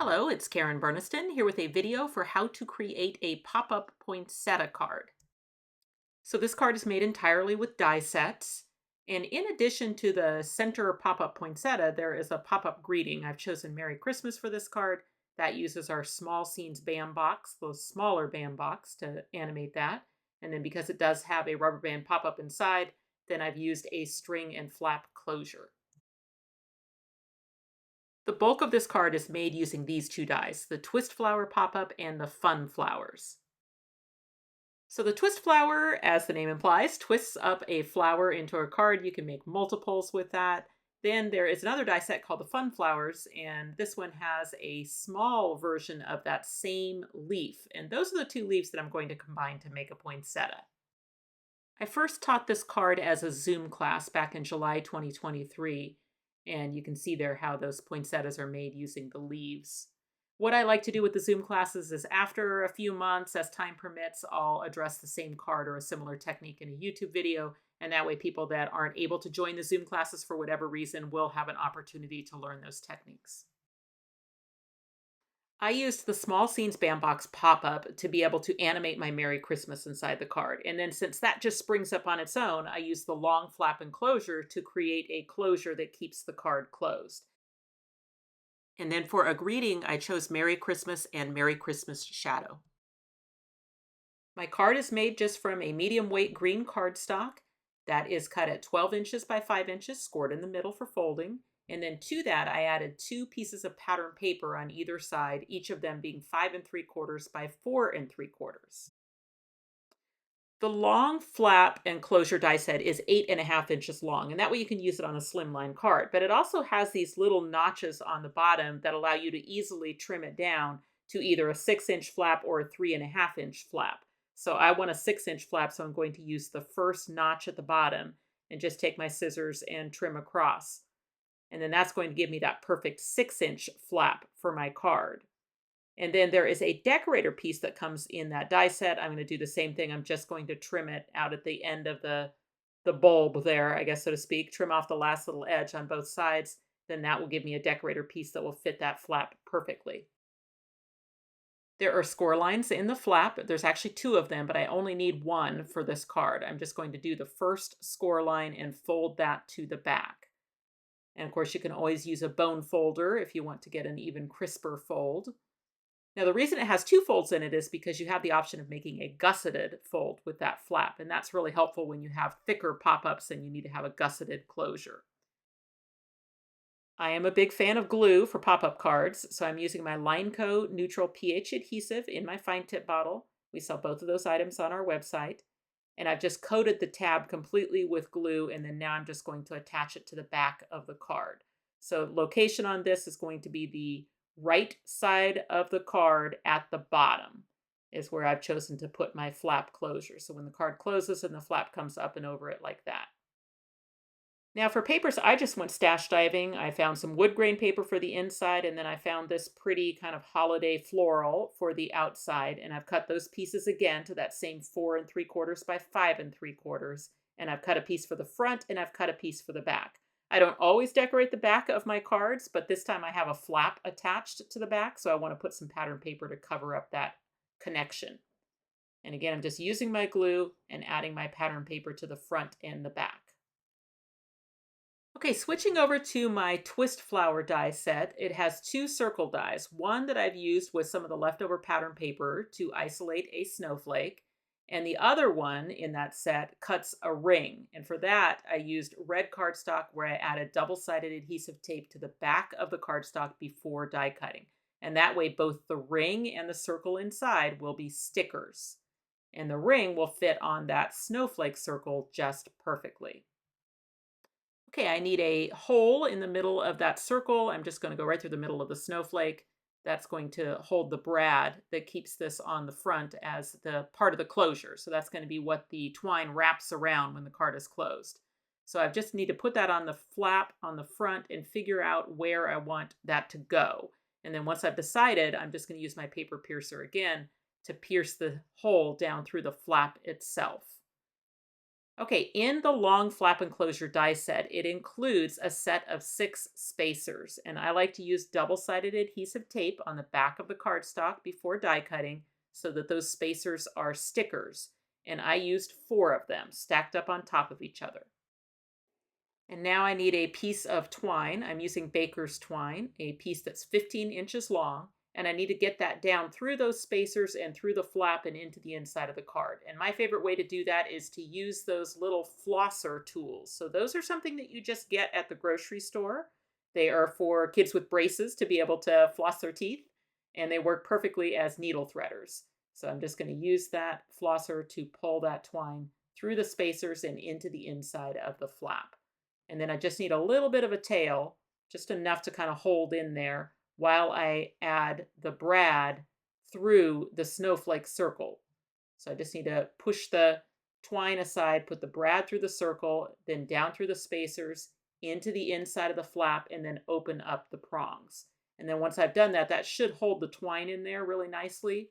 Hello, it's Karen Berniston here with a video for how to create a pop-up poinsettia card. So this card is made entirely with die sets. And in addition to the center pop-up poinsettia, there is a pop-up greeting. I've chosen Merry Christmas for this card. That uses our small scenes band box, those smaller band box, to animate that. And then because it does have a rubber band pop-up inside, then I've used a string and flap closure. The bulk of this card is made using these two dies, the Twist Flower pop-up and the Fun Flowers. So the Twist Flower, as the name implies, twists up a flower into a card. You can make multiples with that. Then there is another die set called the Fun Flowers, and this one has a small version of that same leaf. And those are the two leaves that I'm going to combine to make a poinsettia. I first taught this card as a Zoom class back in July 2023. And you can see there how those poinsettias are made using the leaves. What I like to do with the Zoom classes is after a few months, as time permits, I'll address the same card or a similar technique in a YouTube video. And that way people that aren't able to join the Zoom classes for whatever reason will have an opportunity to learn those techniques. I used the Small Scenes Bandbox pop-up to be able to animate my Merry Christmas inside the card. And then since that just springs up on its own, I used the long flap enclosure to create a closure that keeps the card closed. And then for a greeting, I chose Merry Christmas and Merry Christmas Shadow. My card is made just from a medium weight green cardstock that is cut at 12 inches by 5 inches, scored in the middle for folding. And then to that, I added 2 pieces of pattern paper on either side, each of them being 5 3/4 by 4 3/4. The long flap and closure die set is 8.5 inches long, and that way you can use it on a slimline card. But it also has these little notches on the bottom that allow you to easily trim it down to either a 6-inch flap or a 3.5-inch flap. So I want a 6-inch flap, so I'm going to use the first notch at the bottom and just take my scissors and trim across. And then that's going to give me that perfect 6-inch flap for my card. And then there is a decorator piece that comes in that die set. I'm going to do the same thing. I'm just going to trim it out at the end of the bulb there, I guess, so to speak. Trim off the last little edge on both sides. Then that will give me a decorator piece that will fit that flap perfectly. There are score lines in the flap. There's actually 2 of them, but I only need 1 for this card. I'm just going to do the first score line and fold that to the back. And of course, you can always use a bone folder if you want to get an even crisper fold. Now, the reason it has 2 folds in it is because you have the option of making a gusseted fold with that flap. And that's really helpful when you have thicker pop-ups and you need to have a gusseted closure. I am a big fan of glue for pop-up cards, so I'm using my LINECO neutral pH adhesive in my fine tip bottle. We sell both of those items on our website. And I've just coated the tab completely with glue, and then now I'm just going to attach it to the back of the card. So location on this is going to be the right side of the card at the bottom is where I've chosen to put my flap closure. So when the card closes and the flap comes up and over it like that. Now for papers, I just went stash diving. I found some wood grain paper for the inside, and then I found this pretty kind of holiday floral for the outside. And I've cut those pieces again to that same 4 3/4 by 5 3/4. And I've cut a piece for the front and I've cut a piece for the back. I don't always decorate the back of my cards, but this time I have a flap attached to the back. So I want to put some pattern paper to cover up that connection. And again, I'm just using my glue and adding my pattern paper to the front and the back. Okay, switching over to my Twist Flower die set, it has 2 circle dies. One that I've used with some of the leftover pattern paper to isolate a snowflake, and the other one in that set cuts a ring. And for that, I used red cardstock where I added double-sided adhesive tape to the back of the cardstock before die cutting. And that way, both the ring and the circle inside will be stickers. And the ring will fit on that snowflake circle just perfectly. Okay, I need a hole in the middle of that circle. I'm just going to go right through the middle of the snowflake. That's going to hold the brad that keeps this on the front as the part of the closure. So that's going to be what the twine wraps around when the card is closed. So I just need to put that on the flap on the front and figure out where I want that to go. And then once I've decided, I'm just going to use my paper piercer again to pierce the hole down through the flap itself. Okay, in the long flap enclosure die set, it includes a set of 6 spacers, and I like to use double-sided adhesive tape on the back of the cardstock before die cutting so that those spacers are stickers, and I used 4 of them stacked up on top of each other. And now I need a piece of twine. I'm using baker's twine, a piece that's 15 inches long, and I need to get that down through those spacers and through the flap and into the inside of the card. And my favorite way to do that is to use those little flosser tools. So those are something that you just get at the grocery store. They are for kids with braces to be able to floss their teeth, and they work perfectly as needle threaders. So I'm just going to use that flosser to pull that twine through the spacers and into the inside of the flap. And then I just need a little bit of a tail, just enough to kind of hold in there while I add the brad through the snowflake circle. So I just need to push the twine aside, put the brad through the circle, then down through the spacers, into the inside of the flap, and then open up the prongs. And then once I've done that, that should hold the twine in there really nicely.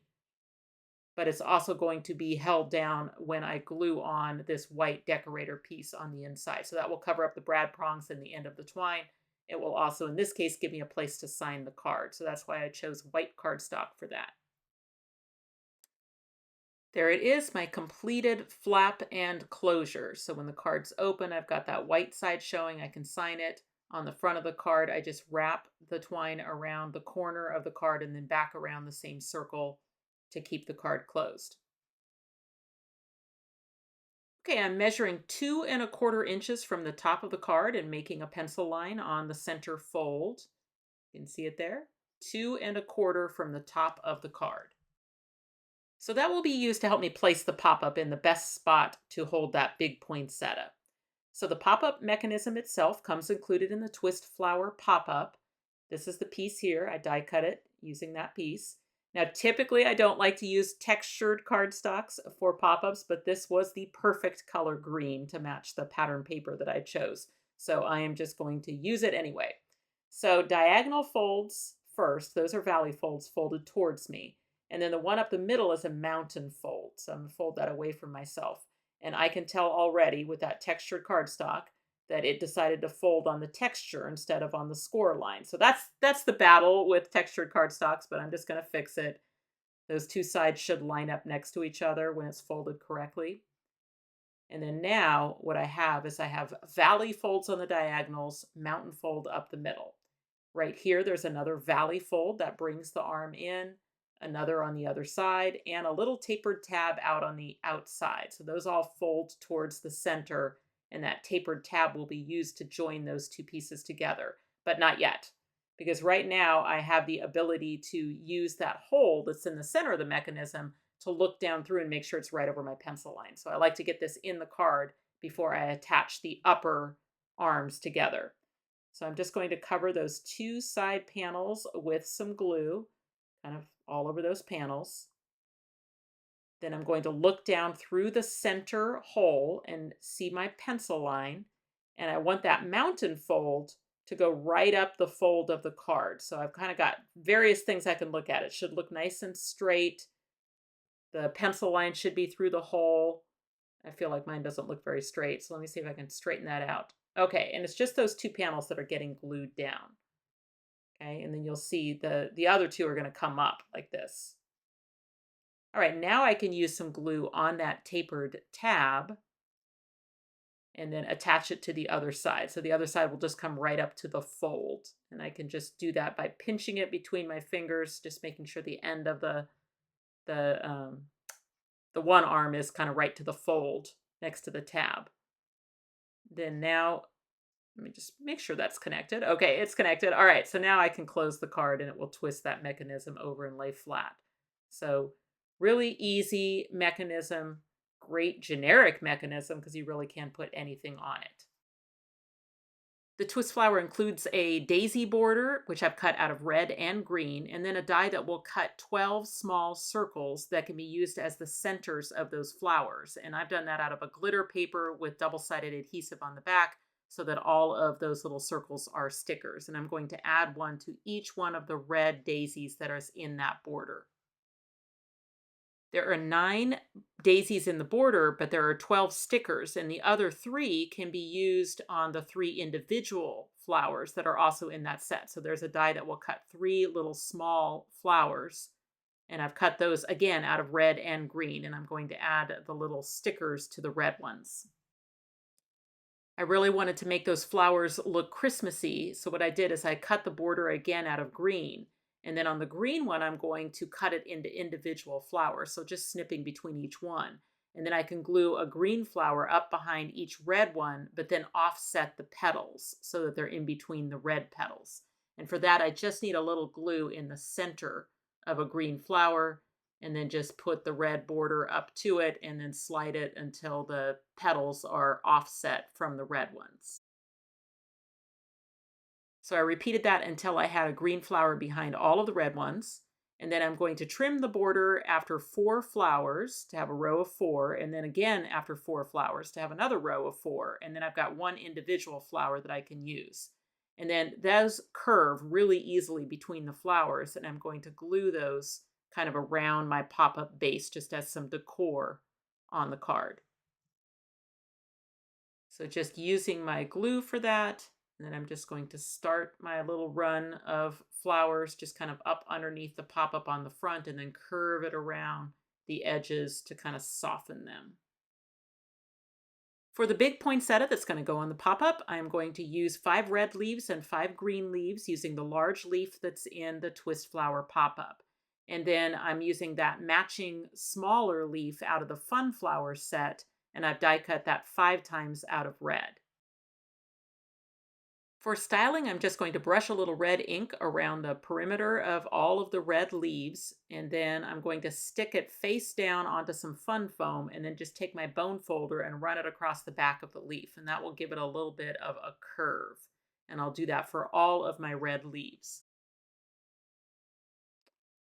But it's also going to be held down when I glue on this white decorator piece on the inside. So that will cover up the brad prongs and the end of the twine. It will also, in this case, give me a place to sign the card. So that's why I chose white cardstock for that. There it is, my completed flap and closure. So when the card's open, I've got that white side showing. I can sign it. On the front of the card, I just wrap the twine around the corner of the card and then back around the same circle to keep the card closed. Okay, I'm measuring 2 1/4 inches from the top of the card and making a pencil line on the center fold. You can see it there. 2 1/4 from the top of the card. So that will be used to help me place the pop-up in the best spot to hold that big poinsettia. So the pop-up mechanism itself comes included in the twist flower pop-up. This is the piece here. I die cut it using that piece. Now, typically I don't like to use textured cardstocks for pop-ups, but this was the perfect color green to match the pattern paper that I chose. So I am just going to use it anyway. So diagonal folds first, those are valley folds folded towards me. And then the one up the middle is a mountain fold. So I'm going to fold that away from myself. And I can tell already with that textured cardstock that it decided to fold on the texture instead of on the score line. So that's the battle with textured cardstocks, but I'm just going to fix it. Those two sides should line up next to each other when it's folded correctly. And then now what I have is I have valley folds on the diagonals, mountain fold up the middle. Right here, there's another valley fold that brings the arm in, another on the other side, and a little tapered tab out on the outside. So those all fold towards the center, and that tapered tab will be used to join those two pieces together, but not yet. Because right now I have the ability to use that hole that's in the center of the mechanism to look down through and make sure it's right over my pencil line. So I like to get this in the card before I attach the upper arms together. So I'm just going to cover those two side panels with some glue, kind of all over those panels. Then I'm going to look down through the center hole and see my pencil line. And I want that mountain fold to go right up the fold of the card. So I've kind of got various things I can look at. It should look nice and straight. The pencil line should be through the hole. I feel like mine doesn't look very straight. So let me see if I can straighten that out. Okay, and it's just those two panels that are getting glued down. Okay, and then you'll see the other two are going to come up like this. All right, now I can use some glue on that tapered tab and then attach it to the other side. So the other side will just come right up to the fold. And I can just do that by pinching it between my fingers, just making sure the end of the one arm is kind of right to the fold next to the tab. Then now, let me just make sure that's connected. Okay, it's connected. All right, so now I can close the card and it will twist that mechanism over and lay flat. So really easy mechanism, great generic mechanism because you really can put anything on it. The twist flower includes a daisy border, which I've cut out of red and green, and then a die that will cut 12 small circles that can be used as the centers of those flowers. And I've done that out of a glitter paper with double-sided adhesive on the back so that all of those little circles are stickers. And I'm going to add one to each one of the red daisies that are in that border. There are 9 daisies in the border, but there are 12 stickers, and the other 3 can be used on the 3 individual flowers that are also in that set. So there's a die that will cut 3 little small flowers, and I've cut those again out of red and green, and I'm going to add the little stickers to the red ones. I really wanted to make those flowers look Christmassy, so what I did is I cut the border again out of green. And then on the green one, I'm going to cut it into individual flowers, so just snipping between each one. And then I can glue a green flower up behind each red one, but then offset the petals so that they're in between the red petals. And for that, I just need a little glue in the center of a green flower, and then just put the red border up to it and then slide it until the petals are offset from the red ones. So I repeated that until I had a green flower behind all of the red ones. And then I'm going to trim the border after 4 flowers to have a row of 4, and then again after 4 flowers to have another row of 4. And then I've got one individual flower that I can use. And then those curve really easily between the flowers, and I'm going to glue those kind of around my pop-up base just as some decor on the card. So just using my glue for that. And then I'm just going to start my little run of flowers just kind of up underneath the pop-up on the front, and then curve it around the edges to kind of soften them. For the big poinsettia that's going to go on the pop-up, I'm going to use 5 red leaves and 5 green leaves using the large leaf that's in the twist flower pop-up. And then I'm using that matching smaller leaf out of the fun flower set, and I've die cut that 5 times out of red. For styling, I'm just going to brush a little red ink around the perimeter of all of the red leaves, and then I'm going to stick it face down onto some fun foam, and then just take my bone folder and run it across the back of the leaf, and that will give it a little bit of a curve. And I'll do that for all of my red leaves.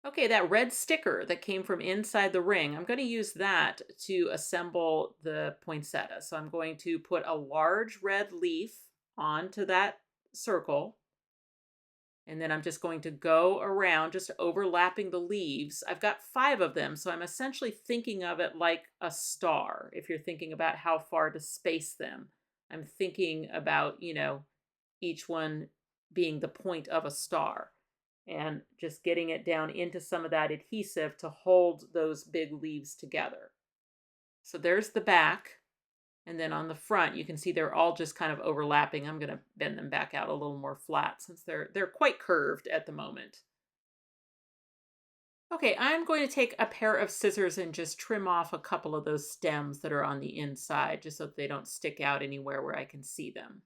Okay, that red sticker that came from inside the ring, I'm going to use that to assemble the poinsettia. So I'm going to put a large red leaf onto that circle, and then I'm just going to go around, just overlapping the leaves. I've got 5 of them, so I'm essentially thinking of it like a star. If you're thinking about how far to space them, I'm thinking about, each one being the point of a star, and just getting it down into some of that adhesive to hold those big leaves together. So there's the back. And then on the front, you can see they're all just kind of overlapping. I'm going to bend them back out a little more flat since they're quite curved at the moment. Okay, I'm going to take a pair of scissors and just trim off a couple of those stems that are on the inside, just so that they don't stick out anywhere where I can see them.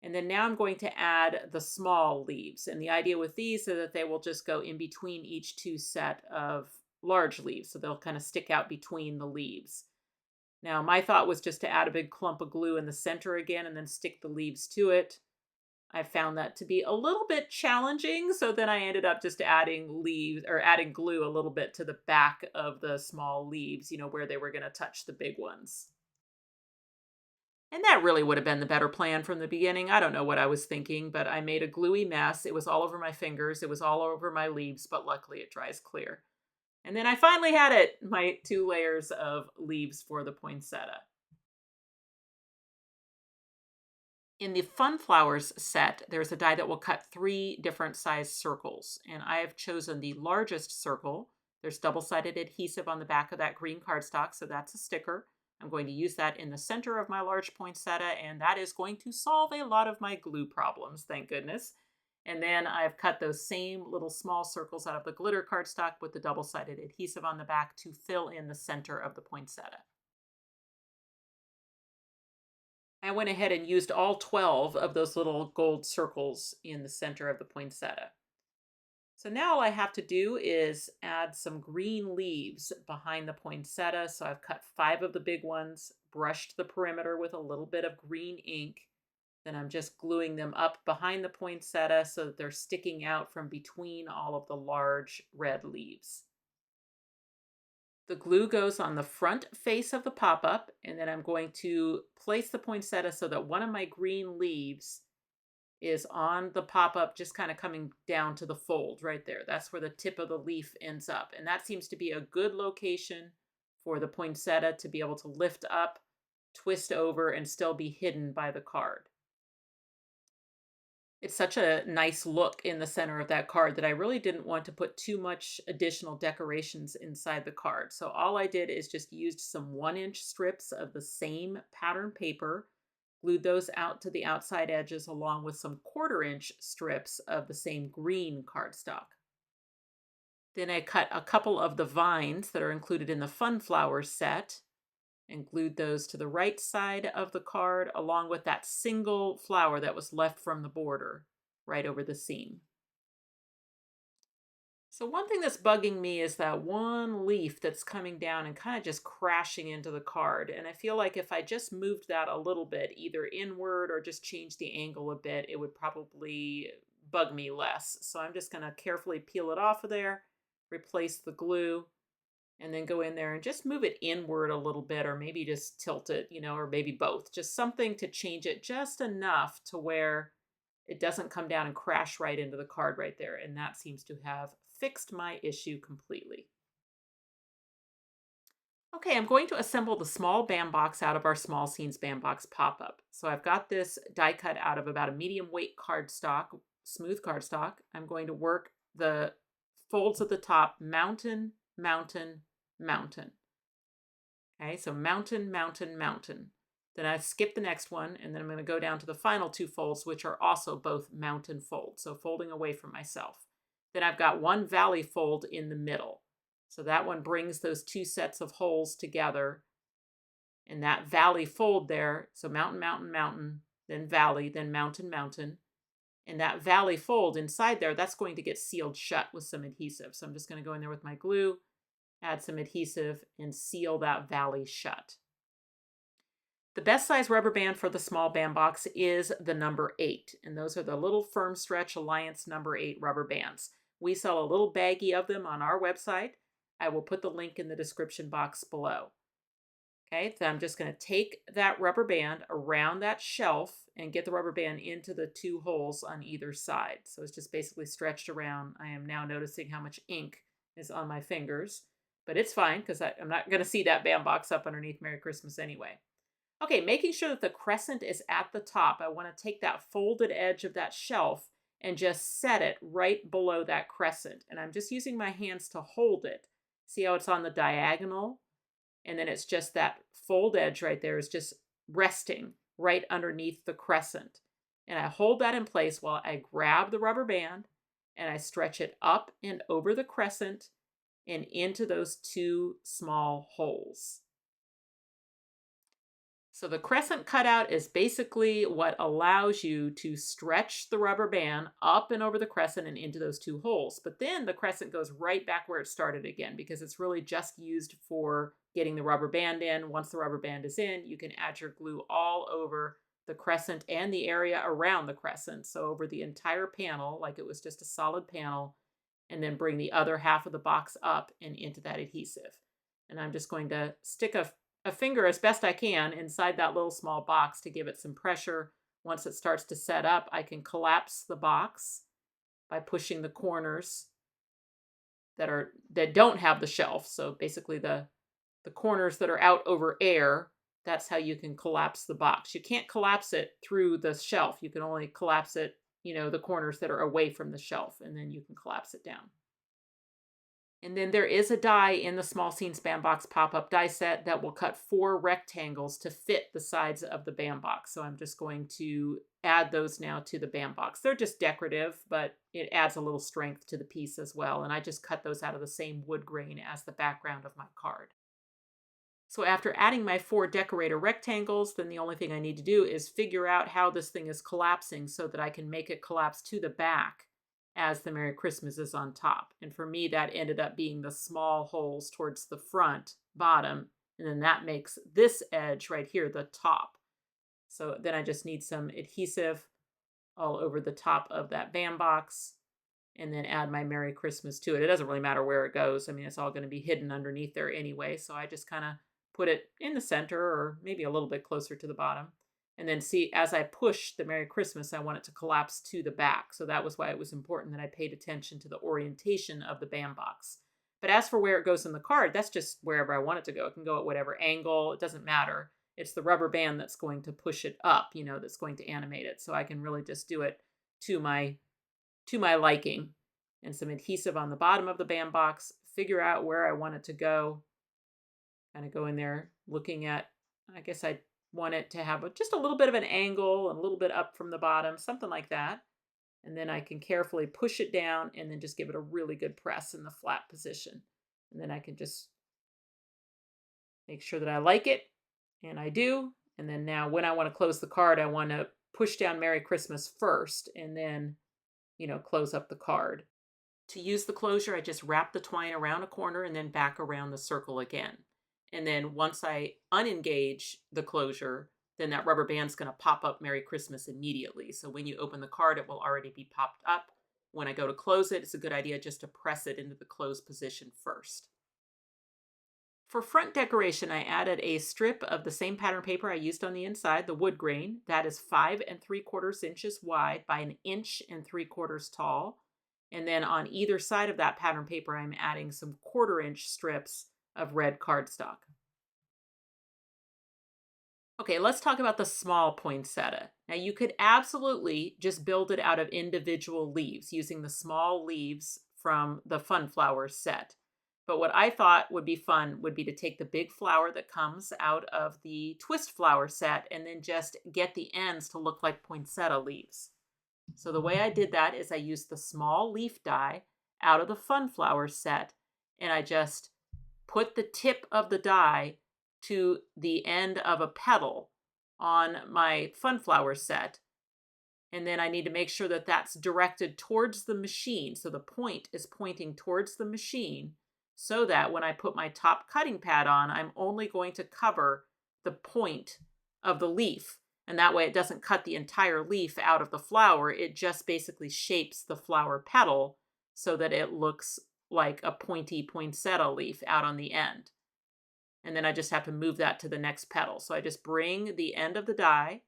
And then now I'm going to add the small leaves. And the idea with these is that they will just go in between each 2 set of large leaves. So they'll kind of stick out between the leaves. Now, my thought was just to add a big clump of glue in the center again and then stick the leaves to it. I found that to be a little bit challenging, so then I ended up just adding glue a little bit to the back of the small leaves, where they were going to touch the big ones. And that really would have been the better plan from the beginning. I don't know what I was thinking, but I made a gluey mess. It was all over my fingers. It was all over my leaves, but luckily it dries clear. And then I finally had it, my 2 layers of leaves for the poinsettia. In the Fun Flowers set, there's a die that will cut 3 different size circles. And I have chosen the largest circle. There's double-sided adhesive on the back of that green cardstock, so that's a sticker. I'm going to use that in the center of my large poinsettia, and that is going to solve a lot of my glue problems, thank goodness. And then I've cut those same little small circles out of the glitter cardstock with the double-sided adhesive on the back to fill in the center of the poinsettia. I went ahead and used all 12 of those little gold circles in the center of the poinsettia. So now all I have to do is add some green leaves behind the poinsettia. So I've cut 5 of the big ones, brushed the perimeter with a little bit of green ink. Then I'm just gluing them up behind the poinsettia so that they're sticking out from between all of the large red leaves. The glue goes on the front face of the pop-up, and then I'm going to place the poinsettia so that one of my green leaves is on the pop-up, just kind of coming down to the fold right there. That's where the tip of the leaf ends up. And that seems to be a good location for the poinsettia to be able to lift up, twist over, and still be hidden by the card. It's such a nice look in the center of that card that I really didn't want to put too much additional decorations inside the card. So all I did is just used some 1-inch strips of the same pattern paper, glued those out to the outside edges along with some 1/4-inch strips of the same green cardstock. Then I cut a couple of the vines that are included in the Fun Flowers set and glued those to the right side of the card along with that single flower that was left from the border right over the seam. So one thing that's bugging me is that one leaf that's coming down and kind of just crashing into the card. And I feel like if I just moved that a little bit, either inward or just change the angle a bit, it would probably bug me less. So I'm just going to carefully peel it off of there, replace the glue, and then go in there and just move it inward a little bit, or maybe just tilt it, or maybe both. Just something to change it just enough to where it doesn't come down and crash right into the card right there. And that seems to have fixed my issue completely. Okay, I'm going to assemble the small band box out of our Small Scenes band box pop-up. So I've got this die cut out of about a medium weight cardstock, smooth cardstock. I'm going to work the folds at the top, mountain, mountain, mountain. Okay, so mountain, mountain, mountain. Then I skip the next one, and then I'm going to go down to the final 2 folds, which are also both mountain folds, so folding away from myself. Then I've got one valley fold in the middle. So that one brings those 2 sets of holes together. And that valley fold there, so mountain, mountain, mountain, then valley, then mountain, mountain. And that valley fold inside there, that's going to get sealed shut with some adhesive. So I'm just going to go in there with my glue, add some adhesive, and seal that valley shut. The best size rubber band for the small band box is the number 8. And those are the little Firm Stretch Alliance number 8 rubber bands. We sell a little baggie of them on our website. I will put the link in the description box below. Okay, so I'm just going to take that rubber band around that shelf and get the rubber band into the 2 holes on either side. So it's just basically stretched around. I am now noticing how much ink is on my fingers, but it's fine because I'm not going to see that band box up underneath Merry Christmas anyway. Okay, making sure that the crescent is at the top, I want to take that folded edge of that shelf and just set it right below that crescent. And I'm just using my hands to hold it. See how it's on the diagonal? And then it's just that fold edge right there is just resting right underneath the crescent. And I hold that in place while I grab the rubber band and I stretch it up and over the crescent and into those 2 small holes. So the crescent cutout is basically what allows you to stretch the rubber band up and over the crescent and into those 2 holes. But then the crescent goes right back where it started again because it's really just used for getting the rubber band in. Once the rubber band is in, you can add your glue all over the crescent and the area around the crescent. So over the entire panel, like it was just a solid panel, and then bring the other half of the box up and into that adhesive. And I'm just going to stick a finger as best I can inside that little small box to give it some pressure. Once it starts to set up, I can collapse the box by pushing the corners that don't have the shelf. So basically the corners that are out over air, that's how you can collapse the box. You can't collapse it through the shelf. You can only collapse it, the corners that are away from the shelf, and then you can collapse it down. And then there is a die in the Small Scenes band box pop-up die set that will cut 4 rectangles to fit the sides of the band box. So I'm just going to add those now to the band box. They're just decorative, but it adds a little strength to the piece as well. And I just cut those out of the same wood grain as the background of my card. So after adding my 4 decorator rectangles, then the only thing I need to do is figure out how this thing is collapsing so that I can make it collapse to the back as the Merry Christmas is on top. And for me, that ended up being the small holes towards the front, bottom, and then that makes this edge right here the top. So then I just need some adhesive all over the top of that band box and then add my Merry Christmas to it. It doesn't really matter where it goes. I mean, it's all going to be hidden underneath there anyway. So I just kind of put it in the center or maybe a little bit closer to the bottom. And then see, as I push the Merry Christmas, I want it to collapse to the back. So that was why it was important that I paid attention to the orientation of the band box. But as for where it goes in the card, that's just wherever I want it to go. It can go at whatever angle. It doesn't matter. It's the rubber band that's going to push it up, that's going to animate it. So I can really just do it to my liking. And some adhesive on the bottom of the band box, figure out where I want it to go. Kind of go in there looking at, I guess I want it to have just a little bit of an angle and a little bit up from the bottom, something like that. And then I can carefully push it down and then just give it a really good press in the flat position. And then I can just make sure that I like it, and I do. And then now when I want to close the card, I want to push down Merry Christmas first and then, close up the card. To use the closure, I just wrap the twine around a corner and then back around the circle again. And then once I unengage the closure, then that rubber band's going to pop up Merry Christmas immediately. So when you open the card, it will already be popped up. When I go to close it, it's a good idea just to press it into the closed position first. For front decoration, I added a strip of the same pattern paper I used on the inside, the wood grain. That is 5 3/4 inches wide by 1 3/4 inches tall. And then on either side of that pattern paper, I'm adding some 1/4 inch strips of red cardstock. Okay, let's talk about the small poinsettia. Now you could absolutely just build it out of individual leaves using the small leaves from the Fun Flowers set. But what I thought would be fun would be to take the big flower that comes out of the twist flower set and then just get the ends to look like poinsettia leaves. So the way I did that is I used the small leaf die out of the Fun Flowers set, and I just put the tip of the die to the end of a petal on my Fun Flowers set. And then I need to make sure that that's directed towards the machine. So the point is pointing towards the machine so that when I put my top cutting pad on, I'm only going to cover the point of the leaf. And that way it doesn't cut the entire leaf out of the flower. It just basically shapes the flower petal so that it looks like a pointy poinsettia leaf out on the end. And then I just have to move that to the next petal. So I just bring the end of the die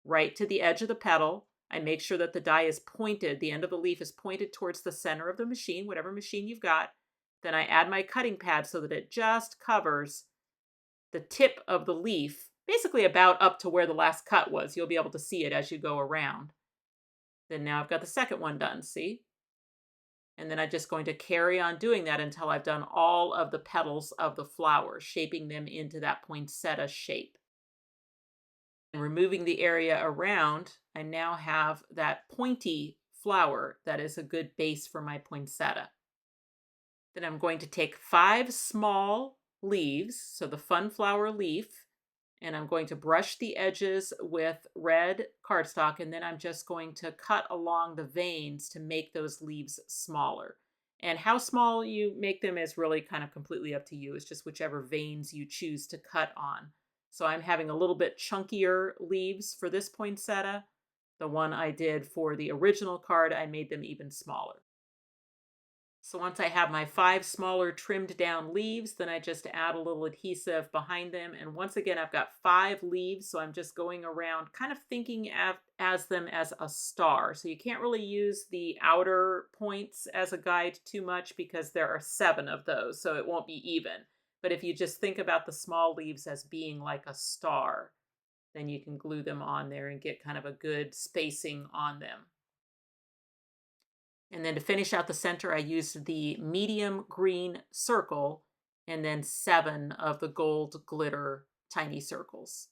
right to the edge of the petal. I make sure that the die is pointed, the end of the leaf is pointed towards the center of the machine, whatever machine you've got. Then I add my cutting pad so that it just covers the tip of the leaf, basically about up to where the last cut was. You'll be able to see it as you go around. Then now I've got the second one done, see? And then I'm just going to carry on doing that until I've done all of the petals of the flower, shaping them into that poinsettia shape. And removing the area around, I now have that pointy flower that is a good base for my poinsettia. Then I'm going to take 5 small leaves, so the Fun Flower leaf, and I'm going to brush the edges with red cardstock, and then I'm just going to cut along the veins to make those leaves smaller. And how small you make them is really kind of completely up to you. It's just whichever veins you choose to cut on. So I'm having a little bit chunkier leaves for this poinsettia. The one I did for the original card, I made them even smaller. So once I have my 5 smaller trimmed down leaves, then I just add a little adhesive behind them. And once again, I've got 5 leaves, so I'm just going around kind of thinking as them as a star. So you can't really use the outer points as a guide too much because there are 7 of those, so it won't be even. But if you just think about the small leaves as being like a star, then you can glue them on there and get kind of a good spacing on them. And then to finish out the center, I used the medium green circle and then 7 of the gold glitter tiny circles.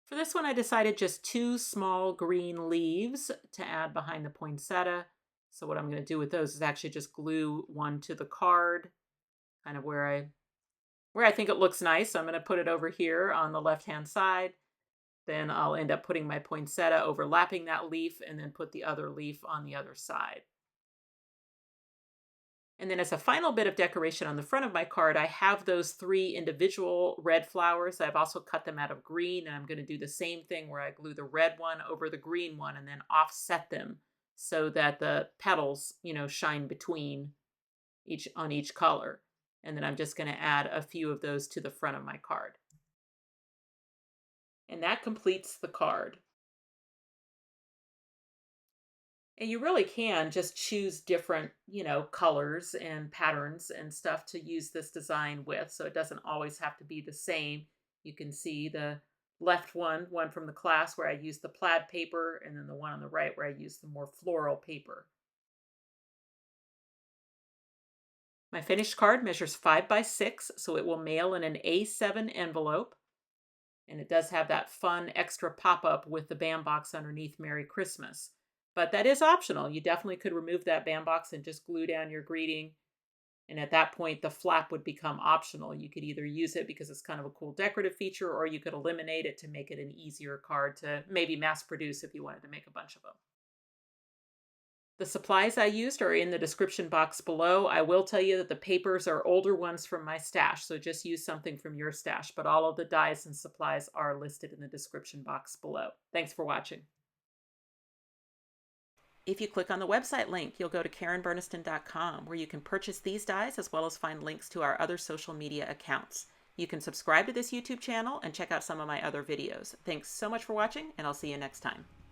For this one, I decided just 2 small green leaves to add behind the poinsettia. So what I'm going to do with those is actually just glue one to the card, kind of where I think it looks nice. So I'm going to put it over here on the left-hand side. Then I'll end up putting my poinsettia overlapping that leaf and then put the other leaf on the other side. And then as a final bit of decoration on the front of my card, I have those 3 individual red flowers. I've also cut them out of green, and I'm going to do the same thing where I glue the red one over the green one and then offset them so that the petals, shine between on each color. And then I'm just going to add a few of those to the front of my card. And that completes the card. And you really can just choose different, colors and patterns and stuff to use this design with. So it doesn't always have to be the same. You can see the left one from the class where I used the plaid paper, and then the one on the right where I used the more floral paper. My finished card measures 5 by 6, so it will mail in an A7 envelope. And it does have that fun extra pop-up with the band box underneath Merry Christmas. But that is optional. You definitely could remove that band box and just glue down your greeting. And at that point, the flap would become optional. You could either use it because it's kind of a cool decorative feature, or you could eliminate it to make it an easier card to maybe mass produce if you wanted to make a bunch of them. The supplies I used are in the description box below. I will tell you that the papers are older ones from my stash, so just use something from your stash, but all of the dies and supplies are listed in the description box below. Thanks for watching. If you click on the website link, you'll go to KarenBurniston.com, where you can purchase these dies as well as find links to our other social media accounts. You can subscribe to this YouTube channel and check out some of my other videos. Thanks so much for watching, and I'll see you next time.